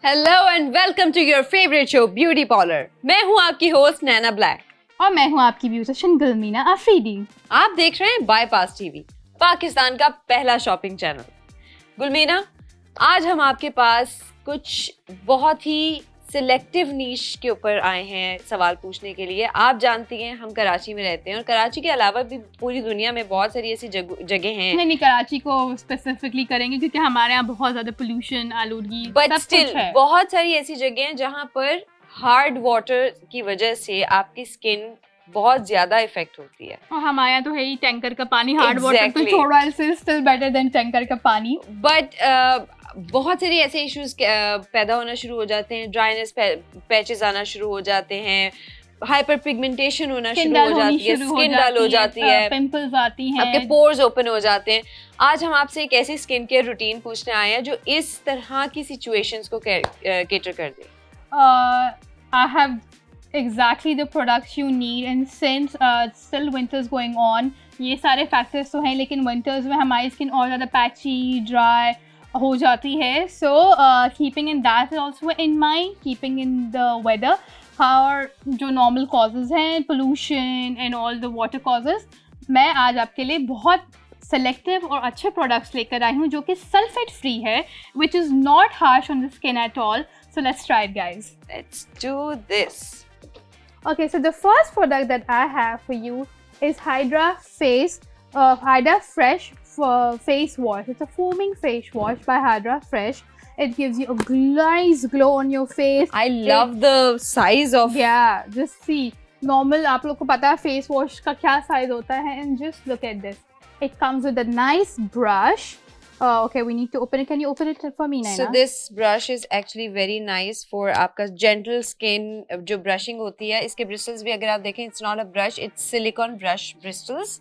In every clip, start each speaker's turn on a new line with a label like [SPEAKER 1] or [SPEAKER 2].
[SPEAKER 1] Hello and welcome to your favourite show beauty parlour. मैं हूं आपकी होस्ट नैना black
[SPEAKER 2] और मैं हूं आपकी ब्यूटिशियन गुलमीना अफरीदी।
[SPEAKER 1] आप देख रहे हैं बाईपास टीवी, पाकिस्तान का पहला शॉपिंग चैनल। गुलमीना, आज हम आपके पास कुछ बहुत ही सिलेक्टिव नीश के ऊपर आए हैं सवाल पूछने के लिए। आप जानती हैं हम कराची में रहते हैं और कराची के अलावा भी पूरी दुनिया में बहुत सारी ऐसी जगह हैं।
[SPEAKER 2] नहीं, कराची को स्पेसिफिकली करेंगे क्योंकि हमारे यहाँ बहुत ज्यादा पोल्यूशन, आलूदगी,
[SPEAKER 1] बट
[SPEAKER 2] सब
[SPEAKER 1] स्टिल
[SPEAKER 2] कुछ है।
[SPEAKER 1] बहुत सारी ऐसी जगह हैं जहाँ पर हार्ड वाटर की वजह से आपकी स्किन बहुत ज्यादा इफेक्ट होती है।
[SPEAKER 2] और हमारे यहाँ तो है ही टैंकर का पानी, हार्ड वाटर तो
[SPEAKER 1] Exactly.
[SPEAKER 2] छोड़ो, it's still better than tanker का पानी।
[SPEAKER 1] बट बहुत सारे ऐसे इश्यूज पैदा होना शुरू हो जाते हैं, ड्राइनेस पैचेस आना शुरू हो जाते हैं, हाइपर पिगमेंटेशन होना शुरू हो जाती है, स्किन डल हो जाती है,
[SPEAKER 2] पिंपल्स आती हैं,
[SPEAKER 1] आपके पोर्स ओपन हो जाते हैं। आज हम आपसे एक ऐसी स्किन केयर रूटीन पूछने आए हैं जो इस तरह की सिचुएशंस को केटर कर दे।
[SPEAKER 2] I have exactly the products you need, and since still winter is going on, ये सारे फैक्टर्स तो हैं, लेकिन विंटर्स में हमारी स्किन और ज़्यादा पैची, ड्राई हो जाती है। So keeping in that also in mind, keeping in the weather, और जो नॉर्मल कॉजेज़ हैं, pollution and all the water causes, मैं आज आपके लिए बहुत सेलेक्टिव और अच्छे प्रोडक्ट्स लेकर आई हूँ जो कि सल्फेट फ्री है, which is not harsh on the skin at all. So let's try it, guys.
[SPEAKER 1] Let's do this.
[SPEAKER 2] Okay, so the first product that I have for you is Hydra Fresh face wash. It's a foaming face wash by Hydra Fresh. It gives you a nice glow on your face.
[SPEAKER 1] I love the size of.
[SPEAKER 2] Yeah, just see. Normal, आप लोग को पता है face wash का क्या size होता है, and just look at this. It comes with a nice brush. Okay, we need to open it. Can you open it for me, Naina?
[SPEAKER 1] So this brush is actually very nice for आपका gentle skin. जो brushing होती है, इसके bristles भी अगर आप देखें, it's not a brush, it's silicone brush bristles.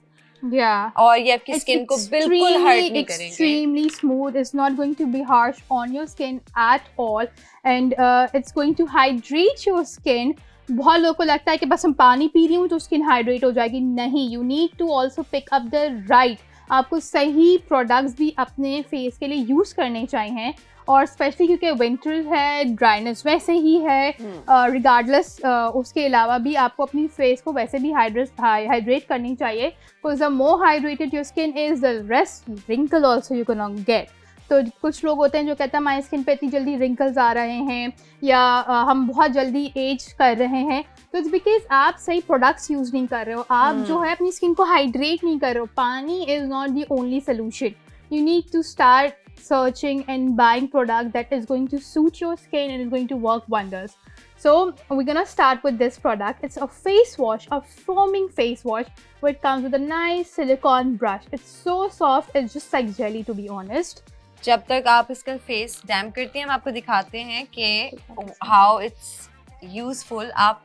[SPEAKER 2] Yeah.
[SPEAKER 1] और ये आपकी skin को बिल्कुल hurt नहीं करेंगे.
[SPEAKER 2] Extremely smooth. It's not going to be harsh on your skin at all, and it's going to hydrate your skin. बहुत लोगों को लगता है कि बस हम पानी पी रही हूँ तो स्किन हाइड्रेट हो जाएगी। नहीं, you need to also pick up the right. आपको सही प्रोडक्ट्स भी अपने फेस के लिए यूज़ करने चाहिए, और स्पेशली क्योंकि विंटर है, ड्राइनेस वैसे ही है, रिगार्डलेस उसके अलावा भी आपको अपनी फेस को वैसे भी हाइड्रेट करनी चाहिए, because the more hydrated your skin is the less wrinkle also you can get. तो कुछ लोग होते हैं जो कहते हैं हमारी स्किन पे इतनी जल्दी रिंकल्स आ रहे हैं या हम बहुत जल्दी एज कर रहे हैं, तो इट्स बिकॉज आप सही प्रोडक्ट्स यूज़ नहीं कर रहे हो, आप जो है अपनी स्किन को हाइड्रेट नहीं कर रहे हो. Pani is not the only solution. You need to start searching and buying product that is going to suit your skin and is going to work wonders. So we're gonna start with this product. It's a face wash, a foaming face wash, which comes with a nice silicone brush. It's so soft, it's just like jelly, to be honest.
[SPEAKER 1] जब तक आप इसका face dam करती हैं, हम आपको दिखाते हैं कि हाउ इट्स यूजफुल. आप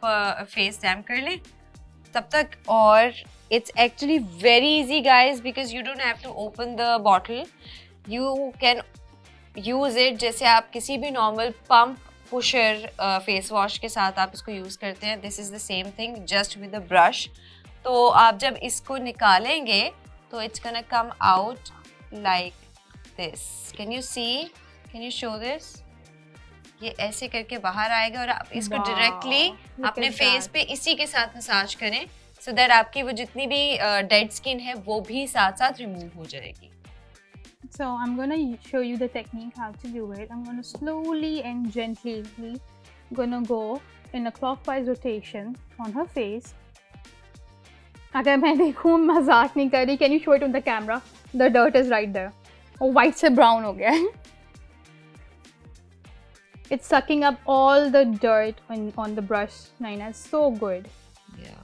[SPEAKER 1] फेस डैम कर लें तब तक. और it's actually very easy guys, because you don't have to open the bottle. You can use it जैसे आप किसी भी normal pump pusher face wash के साथ आप इसको यूज करते हैं. This is the same thing just with a brush. तो आप जब इसको निकालेंगे तो it's gonna come out like this. Can you see? Can you show this? ये ऐसे करके बाहर आएगा और आप इसको डायरेक्टली अपने फेस पे इसी के साथ मसाज करें, सो दैट आपकी वो जितनी भी डेड स्किन है वो भी साथ साथ रिमूव हो जाएगी.
[SPEAKER 2] So I'm gonna show you the technique how to do it. I'm gonna slowly and gently gonna go in a clockwise rotation on her face. अगर मैं देखूँ, मजाक नहीं कर रही. Can you show it on the camera? The dirt is right there. और white से brown हो गया है. It's sucking up all the dirt on the brush. Naina, it's so good.
[SPEAKER 1] Yeah.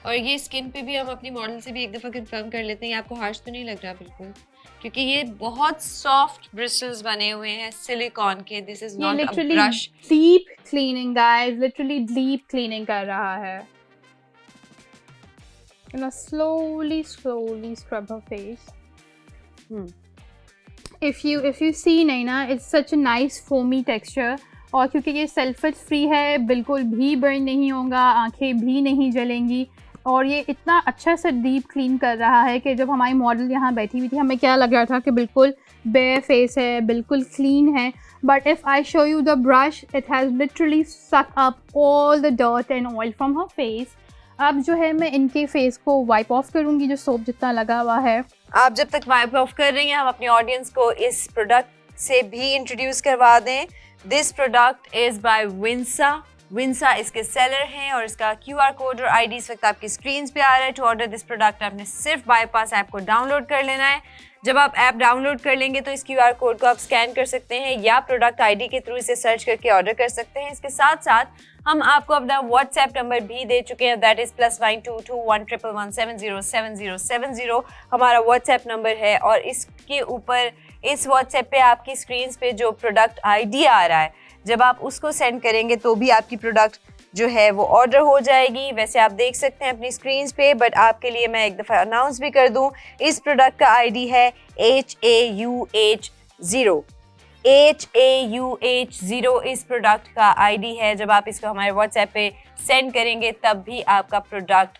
[SPEAKER 1] और ये स्किन पे भी हम अपनी मॉडल से भी एक दफ़ा कंफर्म कर लेते हैं. ये आपको हार्श तो नहीं लग रहा बिल्कुल, क्योंकि ये बहुत सॉफ्ट ब्रिस्टल्स बने हुए हैं सिलिकॉन के. This is not a brush.
[SPEAKER 2] Deep cleaning guys, literally deep cleaning कर रहा है. You know, slowly scrub her face. If you see Naina, it's such a nice foamy texture. और क्योंकि ये सल्फेट फ्री है, बिल्कुल भी बर्न नहीं होगा, आंखें भी नहीं जलेंगी. और ये इतना अच्छा से डीप क्लीन कर रहा है कि जब हमारी मॉडल यहाँ बैठी हुई थी हमें क्या लग रहा था कि बिल्कुल बेयर फेस है, बिल्कुल क्लीन है. But if I show you the brush, it has literally suck up all the dirt and oil from her face. अब जो है मैं इनके फेस को वाइप ऑफ करूँगी जो सोप जितना लगा हुआ है.
[SPEAKER 1] आप जब तक वाइप ऑफ कर रही हैं, हम अपनी ऑडियंस को इस प्रोडक्ट से भी इंट्रोड्यूस करवा दें. This product is by विंसा. Vinsa इसके सेलर हैं और इसका QR कोड और ID इस वक्त आपकी स्क्रीन पे आ रहा है. टू ऑर्डर दिस प्रोडक्ट आपने सिर्फ बाईपास ऐप को डाउनलोड कर लेना है. जब आप ऐप डाउनलोड कर लेंगे तो इस QR कोड को आप स्कैन कर सकते हैं या प्रोडक्ट ID के थ्रू इसे सर्च करके ऑर्डर कर सकते हैं. इसके साथ साथ हम आपको अपना व्हाट्सएप नंबर भी दे चुके हैं, दैट इज़ +922111707070 हमारा व्हाट्सएप नंबर है. और इसके ऊपर इस व्हाट्सएप पे आपकी स्क्रीन पे जो प्रोडक्ट ID आ रहा है, जब आप उसको सेंड करेंगे तो भी आपकी प्रोडक्ट जो है वो ऑर्डर हो जाएगी. वैसे आप देख सकते हैं अपनी स्क्रीन पे, बट आपके लिए मैं एक दफ़ा अनाउंस भी कर दूं. इस प्रोडक्ट का ID है HAUH0. HAUH0 इस प्रोडक्ट का ID है. जब आप इसको हमारे व्हाट्सएप पे सेंड करेंगे तब भी आपका प्रोडक्ट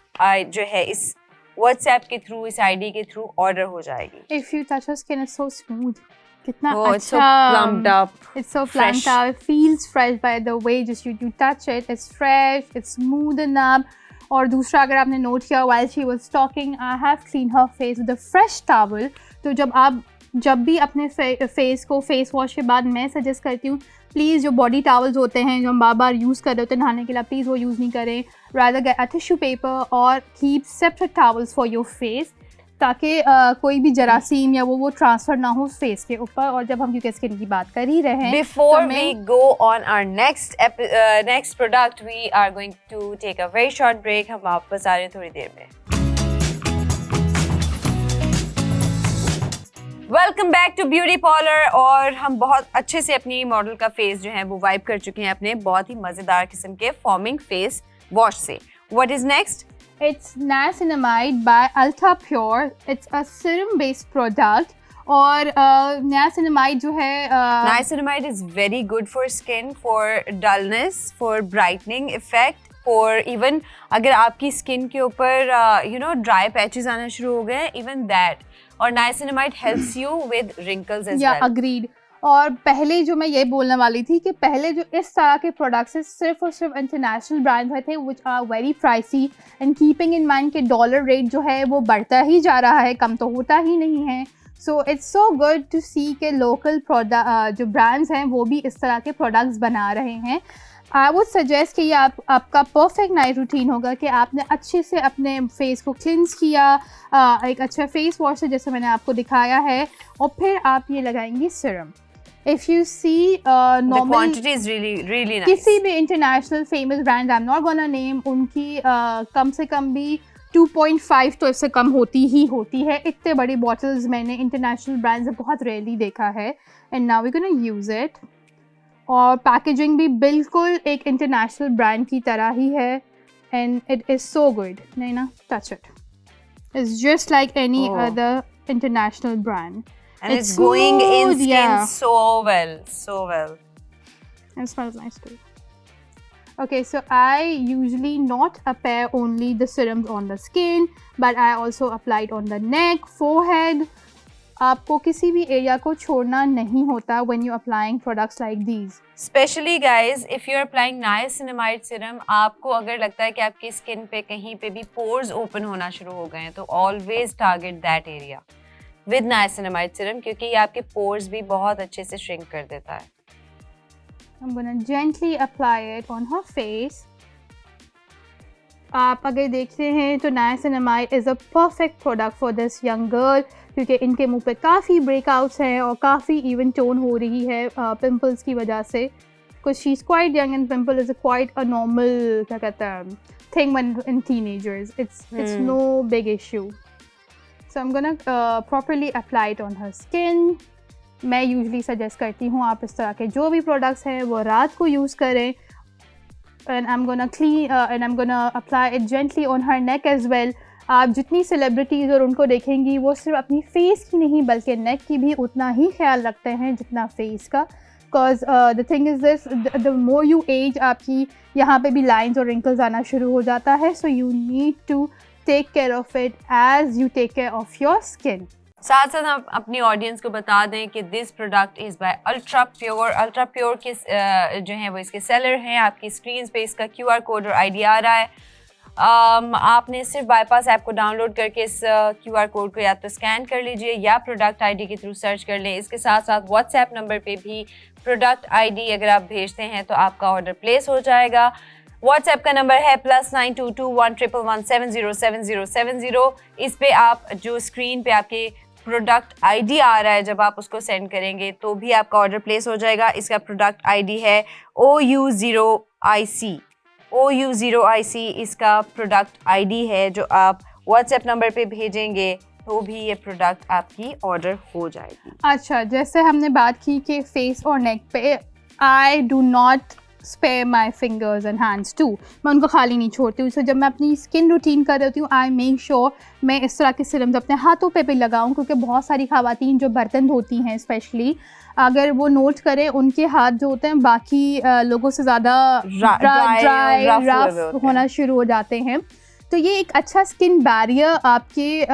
[SPEAKER 1] जो है इस व्हाट्सएप के थ्रू, इस ID के थ्रू ऑर्डर हो जाएगी.
[SPEAKER 2] If you touch your skin, it's so smooth. कितना
[SPEAKER 1] it's so
[SPEAKER 2] अच्छा,
[SPEAKER 1] plumped up,
[SPEAKER 2] it's so plumped up, it feels fresh by the way just you touch it. It's fresh, it's smoothened up. और दूसरा अगर आपने note किया, while she was talking, I have cleaned her face with a fresh towel. तो जब भी अपने face को फेस वॉश के बाद मैं सजेस्ट करती हूँ, प्लीज़ जो बॉडी टावल्स होते हैं जो हम बार बार यूज़ कर रहे होते हैं नहाने के लिए, प्लीज़ वो यूज़ नहीं करें. Rather get a tissue paper और keep separate towels for your face, ताकि कोई भी जरासीम या वो ट्रांसफ़र ना हो फेस के ऊपर. और जब हम क्योंकि स्किन की बात कर ही रहे हैं,
[SPEAKER 1] before we go on our next product, we are going to take a very short break. हम वापस आ रहे हैं थोड़ी देर में. Welcome back to beauty parlour. और हम बहुत अच्छे से अपनी मॉडल का फेस जो है वो वाइप कर चुके हैं अपने बहुत ही मज़ेदार किस्म के फॉर्मिंग फेस वॉश से. What is next?
[SPEAKER 2] It's niacinamide by Ultra Pure. It's a serum-based product. और niacinamide जो है
[SPEAKER 1] niacinamide is very good for skin, for dullness, for brightening effect, for even अगर आपकी स्किन के ऊपर ड्राई पैचेस आना शुरू हो गए, even that. और niacinamide helps you with wrinkles as well.
[SPEAKER 2] agreed. और पहले जो मैं ये बोलने वाली थी कि पहले जो इस तरह के प्रोडक्ट्स सिर्फ और सिर्फ इंटरनेशनल ब्रांड्स में थे, which are very pricey, and keeping in mind कि डॉलर रेट जो है वो बढ़ता ही जा रहा है, कम तो होता ही नहीं है. So it's so good to see के लोकल प्रोडक्ट जो ब्रांड्स हैं वो भी इस तरह के प्रोडक्ट्स बना रहे हैं. आई वुड सजेस्ट कि ये आपका परफेक्ट नाइट रूटीन होगा कि आपने अच्छे से अपने फेस को क्लिनस किया एक अच्छा फेस वॉश से, जैसे मैंने आपको दिखाया है, और फिर आप ये लगाएंगी serum. If you see normal,
[SPEAKER 1] the quantity is really nice.
[SPEAKER 2] किसी भी international famous brand, I am not gonna name, उनकी कम से कम भी 2.5 तो इससे कम होती है. इतने बड़ी बॉटल्स मैंने इंटरनेशनल ब्रांड से बहुत रेयरली देखा है. And now we gonna use it. और पैकेजिंग भी बिल्कुल एक इंटरनेशनल ब्रांड की तरह ही है. And it is so good. नहीं ना, touch it. It's just like any other international brand.
[SPEAKER 1] And it's going in skin so well.
[SPEAKER 2] It smells nice too. Okay, so I usually not apply only the serums on the skin, but I also apply it on the neck, forehead. आपको किसी भी area को छोड़ना नहीं होता when you're applying products like these.
[SPEAKER 1] Especially guys, if you're applying niacinamide serum, आपको अगर लगता है कि आपकी स्किन पे कहीं पे भी pores open होना शुरू हो गए हैं, तो always target that area with niacinamide serum, क्योंकि ये आपके pores भी बहुत अच्छे से shrink कर देता है.
[SPEAKER 2] I'm gonna gently apply it on her face. आप अगर देखते हैं तो niacinamide is a perfect product for this young girl, क्योंकि इनके मुंह पे काफ़ी breakouts हैं और काफ़ी even tone हो रही है pimples की वजह से. Because she's quite young and pimple is quite a normal क्या कहते हैं thing when in teenagers. It's no big issue. So I'm gonna properly apply it on her skin. मैं यूजली सजेस्ट करती हूँ आप इस तरह के जो भी प्रोडक्ट्स हैं वो रात को यूज़ करें. And I am gonna apply it gently on her neck as well. आप जितनी सेलिब्रिटीज़ और उनको देखेंगी वो सिर्फ अपनी फेस की नहीं बल्कि नेक की भी उतना ही ख्याल रखते हैं जितना फेस का. Because the thing is this, the more you age आपकी यहाँ पे भी लाइंस और रिंकल्स आना शुरू हो जाता है. So you need to take care of it as you take care of your skin.
[SPEAKER 1] साथ साथ आप अपनी ऑडियंस को बता दें कि this product is by ultra pure. Ultra pure के जो हैं वो इसके सेलर हैं. आपकी स्क्रीन पे इसका QR कोड और ID आ रहा है. आपने सिर्फ बाईपास ऐप को डाउनलोड करके इस QR कोड को या तो स्कैन कर लीजिए या प्रोडक्ट ID के थ्रू सर्च कर लें. इसके साथ साथ व्हाट्सएप नंबर पे भी प्रोडक्ट ID अगर आप भेजते हैं तो आपका ऑर्डर प्लेस हो जाएगा. व्हाट्सएप का नंबर है +922111707070. इस पे आप जो स्क्रीन पे आपके प्रोडक्ट ID आ रहा है, जब आप उसको सेंड करेंगे तो भी आपका ऑर्डर प्लेस हो जाएगा. इसका प्रोडक्ट ID है OU0IC. OU0IC इसका प्रोडक्ट ID है. जो आप व्हाट्सएप नंबर पे भेजेंगे तो भी ये प्रोडक्ट आपकी ऑर्डर हो जाएगी.
[SPEAKER 2] अच्छा, जैसे हमने बात की कि फेस और नेक पे I do not spare my fingers and hands too, मैं उनको खाली नहीं छोड़ती हूँ. जब मैं अपनी स्किन रूटीन कर रही हूँ आई मेक श्योर मैं इस तरह के सिरम्स अपने हाथों पे भी लगाऊँ, क्योंकि बहुत सारी ख़वातीन जो बर्तन धोती हैं स्पेशली, अगर वो नोट करें उनके हाथ जो होते हैं बाकी लोगों से ज़्यादा ड्राई रफ होना शुरू हो जाते हैं. तो ये एक अच्छा स्किन बैरियर आपके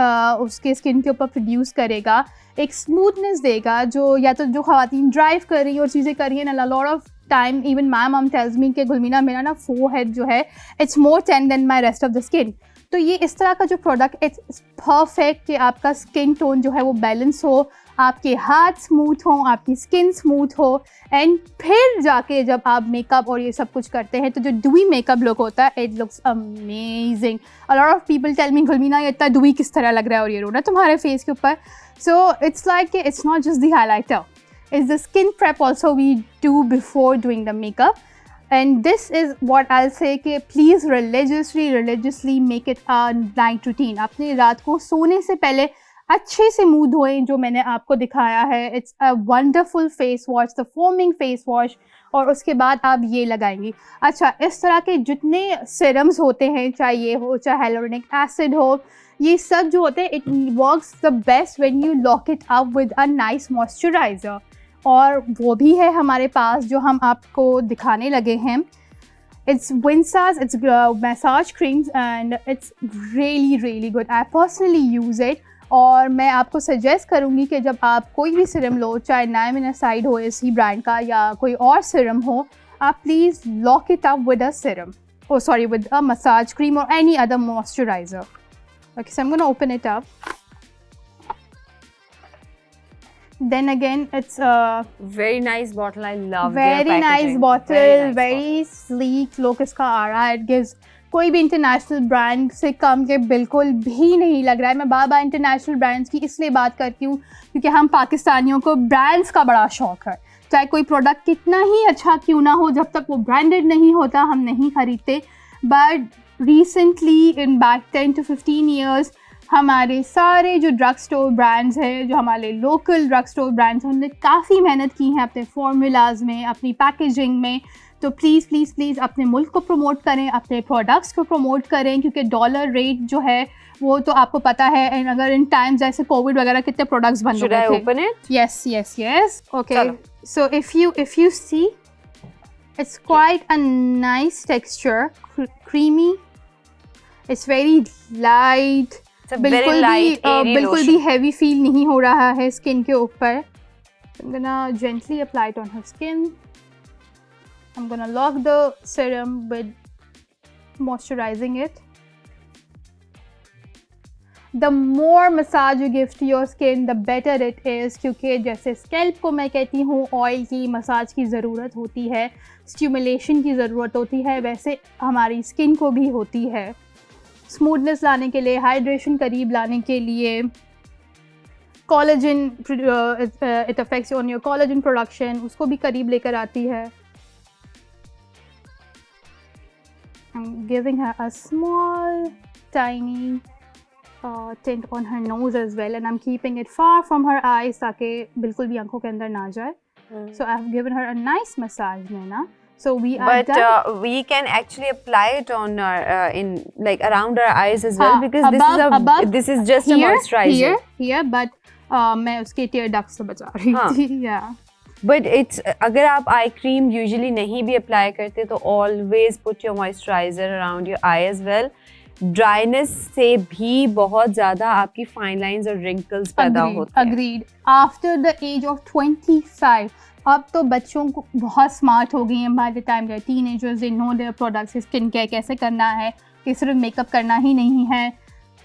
[SPEAKER 2] उसके स्किन के ऊपर प्रोड्यूस करेगा, एक स्मूथनेस देगा. जो या तो जो ख़वातीन ड्राइव कर रही है और चीज़ें कर रही हैं ना, lot of time even my mom tells me कि गुलमीना मेरा ना फोरहेड जो है it's more tan than my rest of the skin. तो ये इस तरह का जो प्रोडक्ट इट्स परफेक्ट कि आपका स्किन टोन जो है वो बैलेंस हो, आपके हाथ स्मूथ हो, आपकी स्किन स्मूथ हो. एंड फिर जाके जब आप मेकअप और ये सब कुछ करते हैं तो जो डुई मेकअप लुक होता है it looks amazing. A lot of people tell me Gulmeena ये इतना डुई किस तरह लग रहा है और ये रोना तुम्हारे फेस के ऊपर. So it's like it's not just the highlighter, it's the skin prep also we do before doing the makeup. And this is what I'll say कि please religiously make it a night routine. आपने रात को सोने से पहले अच्छे से मुंह धोएं, जो मैंने आपको दिखाया है. It's a wonderful face wash, the foaming face wash, और उसके बाद आप ये लगाएंगी. अच्छा, इस तरह के जितने सीरम्स होते हैं, चाहे ये हो चाहे hyaluronic acid हो, ये सब जो होते हैं it works the best when you lock it up with a nice moisturizer. और वो भी है हमारे पास जो हम आपको दिखाने लगे हैं. It's Vinsa's, it's massage creams and it's really good. I personally use it और मैं आपको सजेस्ट करूँगी कि जब आप कोई भी सिरम लो, चाहे नाइमिनासाइड हो इसी ब्रांड का या कोई और सिरम हो, आप please lock it up with a serum, with a massage cream और any other moisturiser. Okay, so I am gonna open it up. Then again, it's a
[SPEAKER 1] very nice bottle. I love
[SPEAKER 2] very nice bottle, very sleek look इसका आ रहा है. It gives कोई भी international brand से कम के बिल्कुल भी नहीं लग रहा है. मैं बार इंटरनेशनल ब्रांड्स की इसलिए बात करती हूँ क्योंकि हम पाकिस्तानियों को ब्रांड्स का बड़ा शौक है. चाहे कोई प्रोडक्ट कितना ही अच्छा क्यों ना हो, जब तक वो ब्रांडेड नहीं होता हम नहीं खरीदते. But recently in back 10 to 15 years हमारे सारे जो ड्रग स्टोर ब्रांड्स हैं, जो हमारे लोकल ड्रग स्टोर ब्रांड्स हैं, उन्होंने काफ़ी मेहनत की है अपने फार्मूलाज में, अपनी पैकेजिंग में. तो प्लीज़ अपने मुल्क को प्रमोट करें, अपने प्रोडक्ट्स को प्रमोट करें, क्योंकि डॉलर रेट जो है वो तो आपको पता है. एंड अगर इन टाइम्स जैसे कोविड वगैरह कितने प्रोडक्ट्स बंद हो गए थे.
[SPEAKER 1] Open it?
[SPEAKER 2] Yes. Okay, so if you see it's quite a nice texture, creamy, it's very light, बिल्कुल भी हैवी फील नहीं हो रहा है स्किन के ऊपर. I'm gonna gently apply it on her skin. I'm gonna lock the serum with moisturizing it. The more massage you give to your skin, the better it is. क्योंकि जैसे scalp को मैं कहती हूँ ऑयल की massage की ज़रूरत होती है, स्टिमुलेशन की ज़रूरत होती है, वैसे हमारी स्किन को भी होती है. स्मूथनेस लाने के लिए, हाइड्रेशन करीब लाने के लिए, collagen, it affects on your collagen production, उसको भी करीब लेकर आती है. I am giving her a small tiny tint on her nose as well, and I'm keeping it far from her eyes ताकि बिल्कुल भी आंखों के अंदर ना जाए. So I've given her a nice massage, Naina. So we are done.
[SPEAKER 1] But we can actually apply it on our in like around our eyes as well, because this is just a moisturizer.
[SPEAKER 2] Here, but मैं उसके tear ducts से बचा रही थी. Yeah.
[SPEAKER 1] But it's अगर आप eye cream usually नहीं भी अप्लाई करते तो always put your moisturiser around your eye as well. Dryness से भी बहुत ज़्यादा आपकी फाइन लाइंस और रिंकल्स पैदा होते हैं.
[SPEAKER 2] Agreed. After the age of 25 अब तो बच्चों को बहुत स्मार्ट हो गई हैं. By the time they're teenagers they know their products, skin care कैसे करना है, कि सिर्फ मेकअप करना ही नहीं है,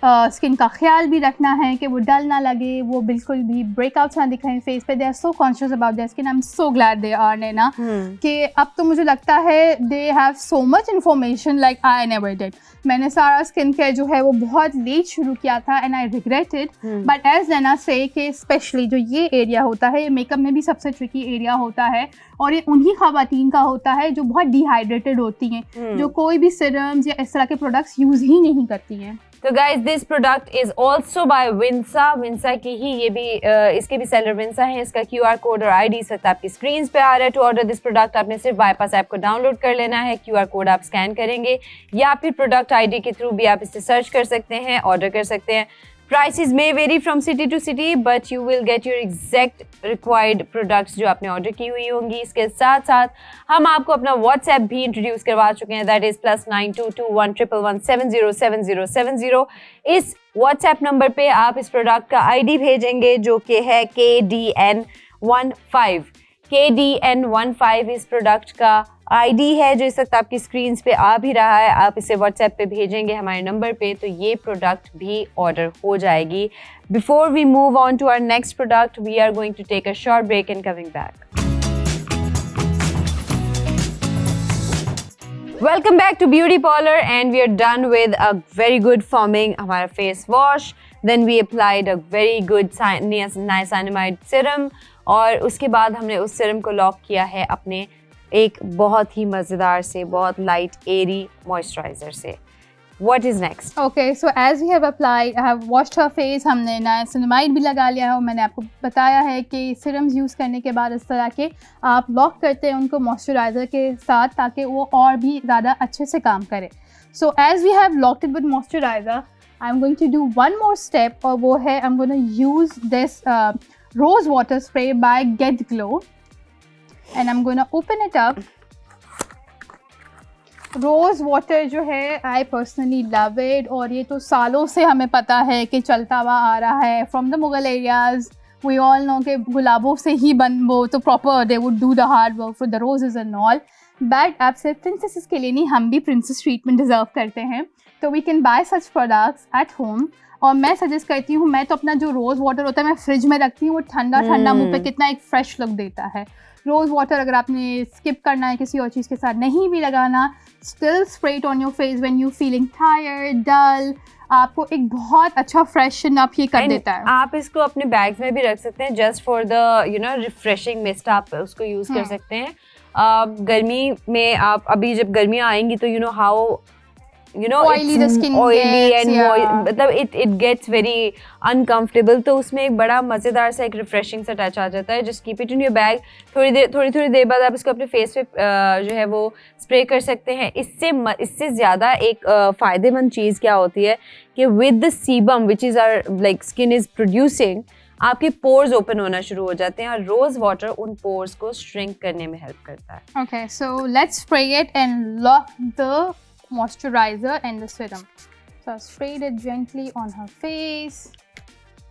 [SPEAKER 2] स्किन का ख्याल भी रखना है कि वो डल ना लगे, वो बिल्कुल भी ब्रेकआउट्स ना दिखाएं फेस पे. They are so conscious about their skin. I am so glad they are नैना कि अब तो मुझे लगता है they have so much information like I never did. मैंने सारा स्किन केयर जो है वो बहुत लेट शुरू किया था and I regret it. But as Naina says कि स्पेशली जो ये एरिया होता है, ये मेकअप में भी सबसे ट्रिकी एरिया होता है और ये उन्हीं खवातीन का होता है जो बहुत डिहाइड्रेटेड होती हैं, जो कोई भी सीरम्स या इस तरह के प्रोडक्ट्स यूज़ ही नहीं करती हैं.
[SPEAKER 1] तो guys this product is also by विंसा. Vinsa की ही ये भी इसके भी सेलर विंसा है. इसका QR कोड और ID इस वक्त आपकी स्क्रीन पे आ रहा है. टू ऑर्डर दिस प्रोडक्ट आपने सिर्फ बाईपास ऐप को डाउनलोड कर लेना है. QR कोड आप स्कैन करेंगे या फिर प्रोडक्ट ID के थ्रू भी आप इसे सर्च कर सकते हैं, ऑर्डर कर सकते हैं. Prices may vary from city to city, but you will get your exact required products जो आपने ऑर्डर की हुई होंगी. इसके साथ साथ हम आपको अपना WhatsApp भी इंट्रोड्यूस करवा चुके हैं. That is +922111707070. इस WhatsApp नंबर पे आप इस प्रोडक्ट का ID भेजेंगे जो कि है KDN15. KDN15 इस प्रोडक्ट का ID है जो इस वक्त आपकी स्क्रीन पे आ भी रहा है. आप इसे WhatsApp पे भेजेंगे हमारे नंबर पे तो ये प्रोडक्ट भी ऑर्डर हो जाएगी. Before we move on to our next product we are going to take a short break and coming back. Welcome back to beauty parlour and we are done with a very good foaming हमारा face wash. Then we applied a very good niacinamide serum और उसके बाद हमने उस serum को lock किया है अपने एक बहुत ही मज़ेदार से, बहुत लाइट एरी मॉइस्चराइजर से. What is next?
[SPEAKER 2] Okay, so as we have applied, I have washed her face. हमने नाइसिनामाइड भी लगा लिया है और मैंने आपको बताया है कि सीरम्स यूज़ करने के बाद इस तरह के आप लॉक करते हैं उनको मॉइस्चराइज़र के साथ ताकि वो और भी ज़्यादा अच्छे से काम करे. So as we have locked it with moisturizer, I'm going to do one more step और वो है I'm going to use this rose water spray by Get Glow. And I'm going to open it up. Rose water जो है I personally love it और ये तो सालों से हमें पता है कि चलता हुआ आ रहा है from the Mughal areas. We all know कि गुलाबों से ही वो तो proper they would do the hard work for the roses and all. But आप सिर्फ प्रिंसेसेस के लिए नहीं, हम भी प्रिंसेस ट्रीटमेंट डिज़र्व करते हैं. तो we can buy such products at home. और मैं सजेस्ट करती हूँ, मैं तो अपना जो रोज़ वाटर होता है मैं फ्रिज में रखती हूँ. वो ठंडा ठंडा मुँह पे कितना एक फ्रेश लुक देता है. रोज़ वाटर अगर आपने स्किप करना है किसी और चीज़ के साथ नहीं भी लगाना, still spray it on your face when you feeling tired, dull, आपको एक बहुत अच्छा फ्रेशन अप ये कर देता है.
[SPEAKER 1] आप इसको अपने बैग्स में भी रख सकते हैं just for the refreshing mist. आप उसको यूज़ कर सकते हैं. गर्मी में आप अभी जब गर्मियाँ आएंगी तो how
[SPEAKER 2] oily the skin gets,
[SPEAKER 1] मतलब it gets very uncomfortable. तो उसमें एक बड़ा मज़ेदार सा एक रिफ्रेशिंग सा टच आ जाता है. Just keep it in your bag. थोड़ी देर बाद आप इसको अपने फेस पे जो है वो स्प्रे कर सकते हैं. इससे ज़्यादा एक फ़ायदेमंद चीज़ क्या होती है कि with the sebum which is our like skin is producing, आपके पोर्स ओपन होना शुरू हो जाते हैं और रोज़ वाटर उन पोर्स को श्रिंक करने में हेल्प करता है.
[SPEAKER 2] Okay, so let's spray it and lock the moisturizer and the serum. So I sprayed it gently on her face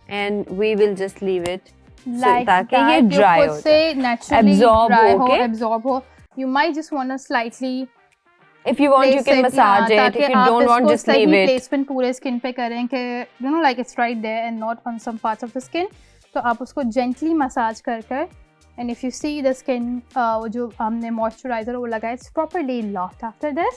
[SPEAKER 1] and we will just leave it
[SPEAKER 2] like
[SPEAKER 1] ताकि ये dry हो
[SPEAKER 2] से naturally
[SPEAKER 1] absorb
[SPEAKER 2] हो. You might just want to slightly,
[SPEAKER 1] if you want you can massage it. If you don't want just leave it.
[SPEAKER 2] Placement पूरे skin पे करें कि like it's right there and not on some parts of the skin. तो आप उसको gently massage कर and if you see the skin वो जो हमने moisturizer वो लगाया, it's properly locked after this.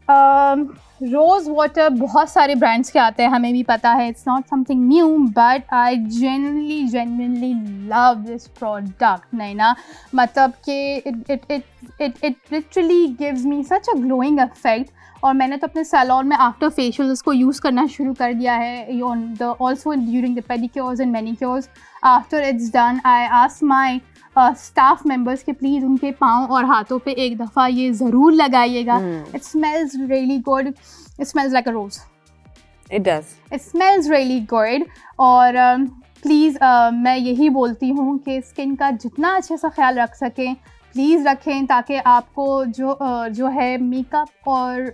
[SPEAKER 2] Rose water बहुत सारे ब्रांड्स के आते हैं, हमें भी पता है. It's not something new but I genuinely love this product. Naina मतलब कि it literally gives me such a glowing effect. और मैंने तो अपने सैलून में आफ्टर फेशियल उसको यूज़ करना शुरू कर दिया है. Also during the pedicures and manicures. After it's done I ask my staff members के प्लीज़ उनके पाँव और हाथों पे एक दफ़ा ये ज़रूर लगाइएगा. It smells really good. It smells like a rose.
[SPEAKER 1] It does.
[SPEAKER 2] It smells really good. और प्लीज़ मैं यही बोलती हूँ कि स्किन का जितना अच्छे से ख्याल रख सकें प्लीज़ रखें, ताकि आपको जो है मेकअप और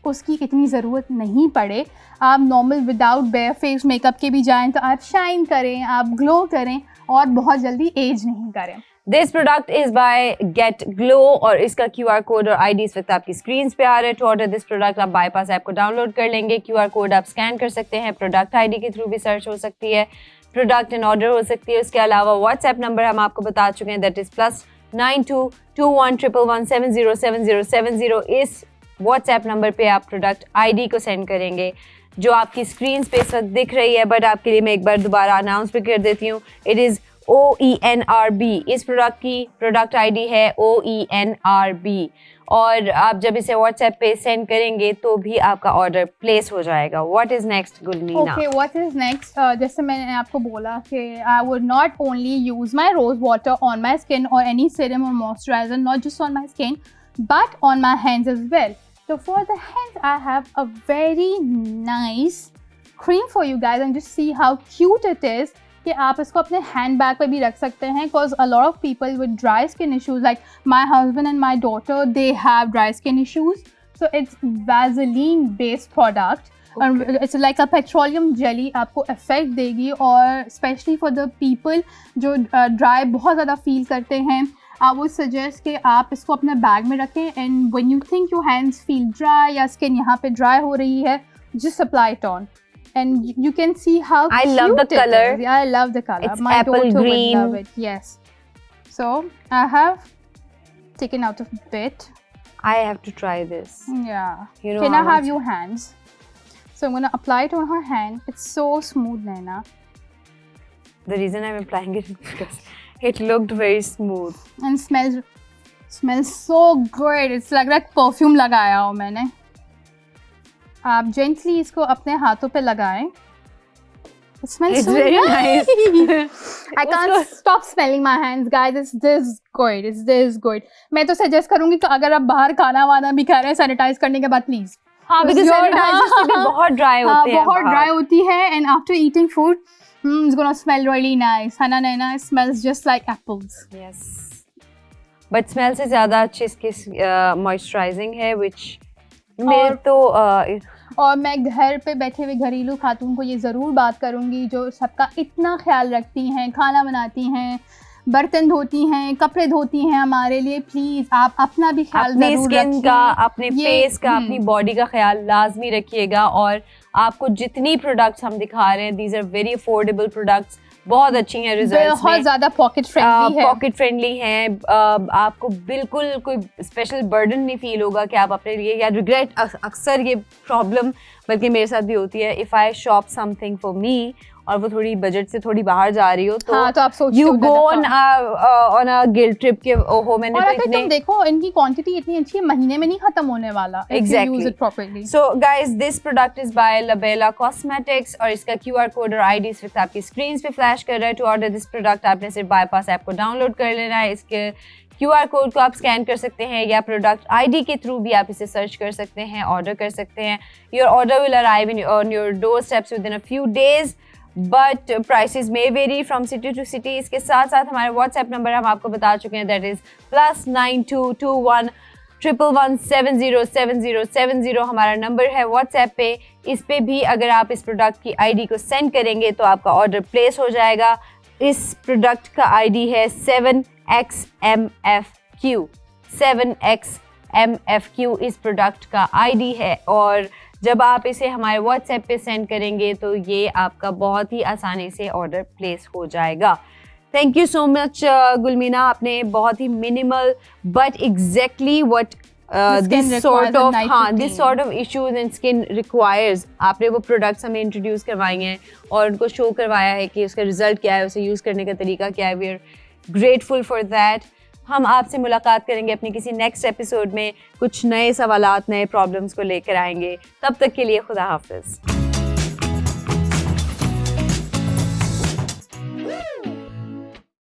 [SPEAKER 2] उसकी इतनी ज़रूरत नहीं पड़े। आप normal without bear face makeup के भी जाएं तो आप शाइन करें, आप ग्लो करें और बहुत जल्दी एज नहीं करें।
[SPEAKER 1] This product is by get glow और इसका QR कोड और ID इस वक्त आपकी स्क्रीन पे आ रहा है। टू ऑर्डर दिस प्रोडक्ट आप बाईपास ऐप को डाउनलोड कर लेंगे, QR कोड आप स्कैन कर सकते हैं, प्रोडक्ट ID के थ्रू भी सर्च हो सकती है, प्रोडक्ट इन ऑर्डर हो सकती है। उसके अलावा व्हाट्सएप नंबर हम आपको बता चुके हैं, दैट इज़ +922111707070। इस व्हाट्सएप नंबर पे आप प्रोडक्ट ID को सेंड करेंगे जो आपकी स्क्रीन पे इस वक्त दिख रही है, बट आपके लिए मैं एक बार दोबारा अनाउंस भी कर देती हूँ। It is OENRB। इस प्रोडक्ट की प्रोडक्ट ID है OENRB और आप जब इसे व्हाट्सएप पे सेंड करेंगे तो भी आपका ऑर्डर प्लेस हो जाएगा। What is next Gulmeena?
[SPEAKER 2] Okay, what is next? जैसे मैंने आपको बोला कि I would not only use my rose water on my skin और एनी सीरम और moisturiser, not just on my skin but on my hands as well. So for the hands, I have a very nice cream for you guys, and just see how cute it is. कि आप इसको अपने hand bag पे भी रख सकते हैं, because a lot of people with dry skin issues like my husband and my daughter, they have dry skin issues, so it's Vaseline based product. It's like a petroleum jelly, आपको effect देगी और specially for the people जो dry बहुत ज़्यादा feel करते हैं, I would suggest कि आप इसको अपने बैग में रखें and when you think your hands feel dry या स्किन यहाँ पे ड्राई हो रही है, just apply it on and you can see how
[SPEAKER 1] I love the color.
[SPEAKER 2] Yeah, I love the color.
[SPEAKER 1] It's
[SPEAKER 2] My
[SPEAKER 1] apple
[SPEAKER 2] daughter
[SPEAKER 1] green.
[SPEAKER 2] would love it. Yes. So I have taken out a bit.
[SPEAKER 1] I have to try this.
[SPEAKER 2] Yeah.
[SPEAKER 1] You know
[SPEAKER 2] Can I
[SPEAKER 1] how
[SPEAKER 2] have
[SPEAKER 1] much-
[SPEAKER 2] your hands? So I'm gonna apply it on her hand. It's so smooth, Naina.
[SPEAKER 1] The reason I'm applying it is because it looked very smooth.
[SPEAKER 2] And smells so good. It's like that perfume लगाया हो मैंने. आप gently इसको अपने हाथों पे लगाएं. It smells
[SPEAKER 1] It's
[SPEAKER 2] so
[SPEAKER 1] very
[SPEAKER 2] nice. I can't
[SPEAKER 1] उसको-
[SPEAKER 2] stop smelling my hands, guys. It's this good. It's this good. मैं तो सजेस्ट करूंगी कि अगर आप बाहर खाना वाना भी खा रहे हैं सैनिटाइज करने के बाद प्लीज.
[SPEAKER 1] हाँ, because sanitizers से भी बहुत ड्राई होते हैं.
[SPEAKER 2] बहुत ड्राई होती है and after eating food, it's gonna smell really nice. है ना नैना? It smells just like apples.
[SPEAKER 1] Yes. But smell से ज़्यादा अच्छी इसकी मॉइस्चराइजिंग है, which मेरे तो
[SPEAKER 2] और मैं घर पे बैठे हुए घरेलू खातून को ये ज़रूर बात करूँगी जो सबका इतना ख्याल रखती हैं, खाना बनाती हैं, बर्तन धोती हैं, कपड़े धोती हैं हमारे लिए, प्लीज़ आप अपना भी ख्याल
[SPEAKER 1] अपनी
[SPEAKER 2] ज़रूर
[SPEAKER 1] स्किन
[SPEAKER 2] रखिए।
[SPEAKER 1] का, अपने फेस का, अपनी बॉडी का ख्याल लाजमी रखिएगा। और आपको जितनी प्रोडक्ट्स हम दिखा रहे हैं, these are very affordable products, बहुत अच्छी हैं रिजल्ट्स,
[SPEAKER 2] बहुत ज़्यादा पॉकेट फ्रेंडली है।
[SPEAKER 1] पॉकेट फ्रेंडली हैं। आपको बिल्कुल कोई स्पेशल बर्डन नहीं फील होगा कि आप अपने लिए, या रिग्रेट, अक्सर ये प्रॉब्लम बल्कि मेरे साथ भी होती है, if I shop something for me और वो थोड़ी बजट से थोड़ी बाहर जा रही हो तो,
[SPEAKER 2] हाँ, तो आप सोचते
[SPEAKER 1] यू
[SPEAKER 2] हो
[SPEAKER 1] go on a guilt trip के ओहो मैंने
[SPEAKER 2] और
[SPEAKER 1] तो
[SPEAKER 2] अगर
[SPEAKER 1] इतने।
[SPEAKER 2] तुम देखो इनकी क्वांटिटी इतनी अच्छी है, महीने में नहीं खत्म होने वाला।
[SPEAKER 1] Exactly.
[SPEAKER 2] Use it properly.
[SPEAKER 1] So guys, this product is by Labella Cosmetics और इसका QR कोड और ID इस वक्त आपकी स्क्रीन पे फ्लैश कर रहा है। टू ऑर्डर दिस प्रोडक्ट आपने सिर्फ बाईपास ऐप को डाउनलोड कर लेना है। इसके QR कोड को आप स्कैन कर सकते हैं या प्रोडक्ट ID के थ्रू भी आप इसे सर्च कर सकते हैं, ऑर्डर कर सकते हैं। Your order will arrive on your door steps within a few days, but prices may vary from city to city. इसके साथ साथ हमारे व्हाट्सएप नंबर हम आपको बता चुके हैं, दैट इज़ +9221 111707070 हमारा नंबर है व्हाट्सएप पे। इस पे भी अगर आप इस प्रोडक्ट की ID को सेंड करेंगे तो आपका ऑर्डर प्लेस हो जाएगा। इस प्रोडक्ट का ID है 7XMFQ। 7XMFQ इस प्रोडक्ट का ID है और जब आप इसे हमारे व्हाट्सएप पे सेंड करेंगे तो ये आपका बहुत ही आसानी से ऑर्डर प्लेस हो जाएगा। Thank you so much Gulmeena, आपने बहुत ही minimal but exactly what this sort of issues in skin requires, आपने वो प्रोडक्ट्स हमें इंट्रोड्यूस करवाए हैं और उनको शो करवाया है कि उसका रिजल्ट क्या है, उसे यूज़ करने का तरीका क्या है। We are grateful for that. हम आपसे मुलाकात करेंगे अपनी किसी नेक्स्ट एपिसोड में, कुछ नए सवालात, नए प्रॉब्लम्स को लेकर आएंगे। तब तक के लिए खुदा हाफिज़।